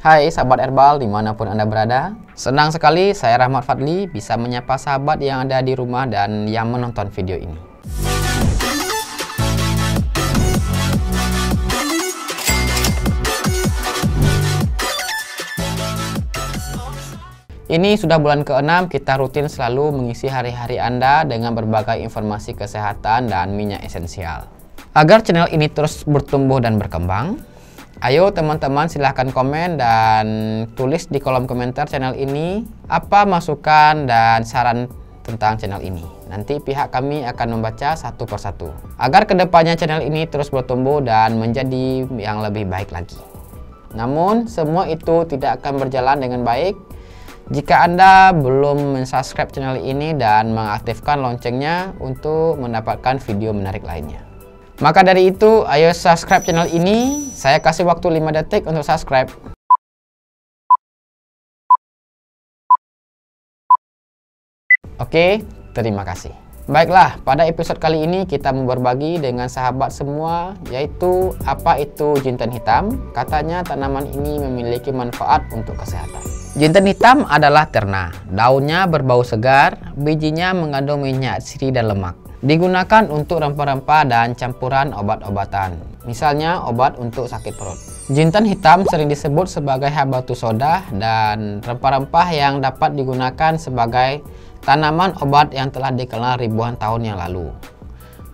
Hai sahabat herbal dimanapun Anda berada. Senang sekali saya Rahmat Fadli bisa menyapa sahabat yang ada di rumah dan yang menonton video ini. Ini sudah bulan ke-6, kita rutin selalu mengisi hari-hari Anda dengan berbagai informasi kesehatan dan minyak esensial. Agar channel ini terus bertumbuh dan berkembang, ayo teman-teman silahkan komen dan tulis di kolom komentar channel ini apa masukan dan saran tentang channel ini. Nanti pihak kami akan membaca satu persatu agar kedepannya channel ini terus bertumbuh dan menjadi yang lebih baik lagi. Namun semua itu tidak akan berjalan dengan baik jika Anda belum mensubscribe channel ini dan mengaktifkan loncengnya untuk mendapatkan video menarik lainnya. Maka dari itu, ayo subscribe channel ini. Saya kasih waktu 5 detik untuk subscribe. Oke, terima kasih. Baiklah, pada episode kali ini kita mau berbagi dengan sahabat semua, yaitu apa itu jinten hitam. Katanya tanaman ini memiliki manfaat untuk kesehatan. Jinten hitam adalah terna. Daunnya berbau segar, bijinya mengandung minyak sirih dan lemak. Digunakan untuk rempah-rempah dan campuran obat-obatan, misalnya obat untuk sakit perut. Jinten hitam sering disebut sebagai habatus soda dan rempah-rempah yang dapat digunakan sebagai tanaman obat yang telah dikenal ribuan tahun yang lalu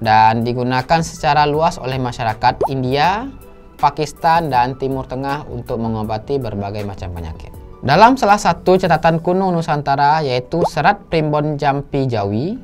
dan digunakan secara luas oleh masyarakat India, Pakistan, dan Timur Tengah untuk mengobati berbagai macam penyakit. Dalam salah satu catatan kuno Nusantara, yaitu Serat Primbon Jampi Jawi,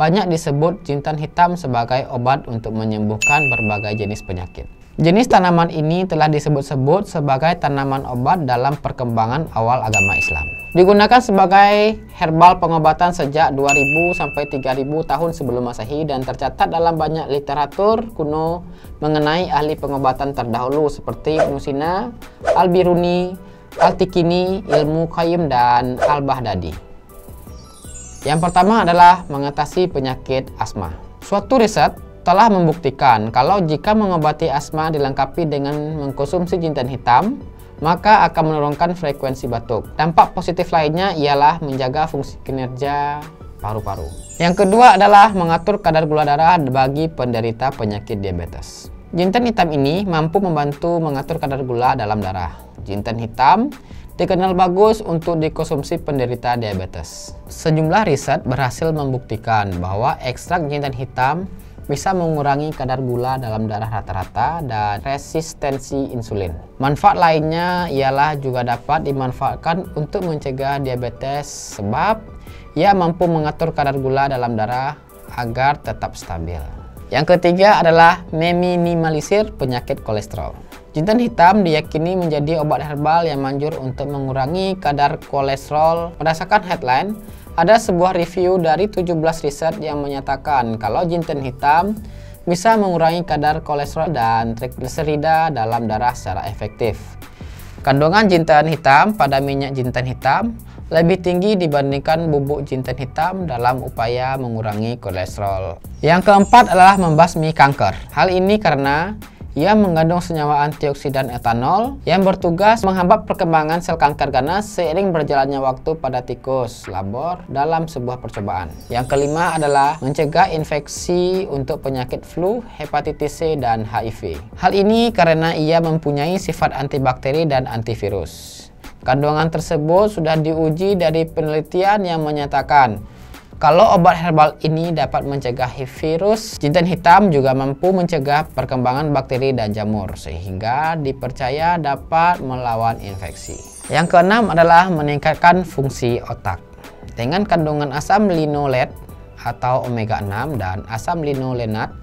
banyak disebut jinten hitam sebagai obat untuk menyembuhkan berbagai jenis penyakit. Jenis tanaman ini telah disebut-sebut sebagai tanaman obat dalam perkembangan awal agama Islam. Digunakan sebagai herbal pengobatan sejak 2000 sampai 3000 tahun sebelum Masehi dan tercatat dalam banyak literatur kuno mengenai ahli pengobatan terdahulu seperti Ibnu Sina, Al-Biruni, Al-Tikini, Ilmu Qayyim, dan Al-Baghdadi. Yang pertama adalah mengatasi penyakit asma. Suatu riset telah membuktikan kalau jika mengobati asma dilengkapi dengan mengkonsumsi jinten hitam, maka akan menurunkan frekuensi batuk. Dampak positif lainnya ialah menjaga fungsi kinerja paru-paru. Yang kedua adalah mengatur kadar gula darah bagi penderita penyakit diabetes. Jinten hitam ini mampu membantu mengatur kadar gula dalam darah. Jinten hitam dikenal bagus untuk dikonsumsi penderita diabetes. Sejumlah riset berhasil membuktikan bahwa ekstrak jinten hitam bisa mengurangi kadar gula dalam darah rata-rata dan resistensi insulin. Manfaat lainnya ialah juga dapat dimanfaatkan untuk mencegah diabetes sebab ia mampu mengatur kadar gula dalam darah agar tetap stabil. Yang ketiga adalah meminimalisir penyakit kolesterol. Jinten hitam diyakini menjadi obat herbal yang manjur untuk mengurangi kadar kolesterol. Berdasarkan headline, ada sebuah review dari 17 riset yang menyatakan kalau jinten hitam bisa mengurangi kadar kolesterol dan trigliserida dalam darah secara efektif. Kandungan jinten hitam pada minyak jinten hitam lebih tinggi dibandingkan bubuk jinten hitam dalam upaya mengurangi kolesterol. Yang keempat adalah membasmi kanker. Hal ini karena ia mengandung senyawa antioksidan etanol yang bertugas menghambat perkembangan sel kanker ganas seiring berjalannya waktu pada tikus labor dalam sebuah percobaan. Yang kelima adalah mencegah infeksi untuk penyakit flu, hepatitis C, dan HIV. Hal ini karena ia mempunyai sifat antibakteri dan antivirus. Kandungan tersebut sudah diuji dari penelitian yang menyatakan kalau obat herbal ini dapat mencegah virus, jinten hitam juga mampu mencegah perkembangan bakteri dan jamur sehingga dipercaya dapat melawan infeksi. Yang keenam adalah meningkatkan fungsi otak. Dengan kandungan asam linolet atau omega 6 dan asam linolenat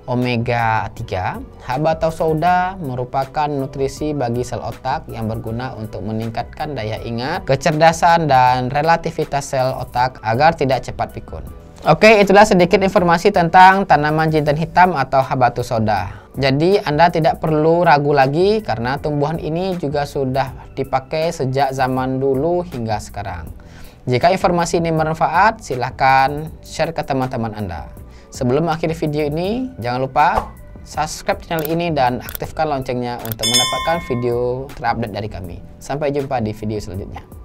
omega 3, habatus sauda merupakan nutrisi bagi sel otak yang berguna untuk meningkatkan daya ingat, kecerdasan, dan relativitas sel otak agar tidak cepat pikun. Oke, itulah sedikit informasi tentang tanaman jinten hitam atau habatus sauda. Jadi Anda tidak perlu ragu lagi karena tumbuhan ini juga sudah dipakai sejak zaman dulu hingga sekarang. Jika informasi ini bermanfaat, silahkan share ke teman-teman Anda. Sebelum akhir video ini, jangan lupa subscribe channel ini dan aktifkan loncengnya untuk mendapatkan video terupdate dari kami. Sampai jumpa di video selanjutnya.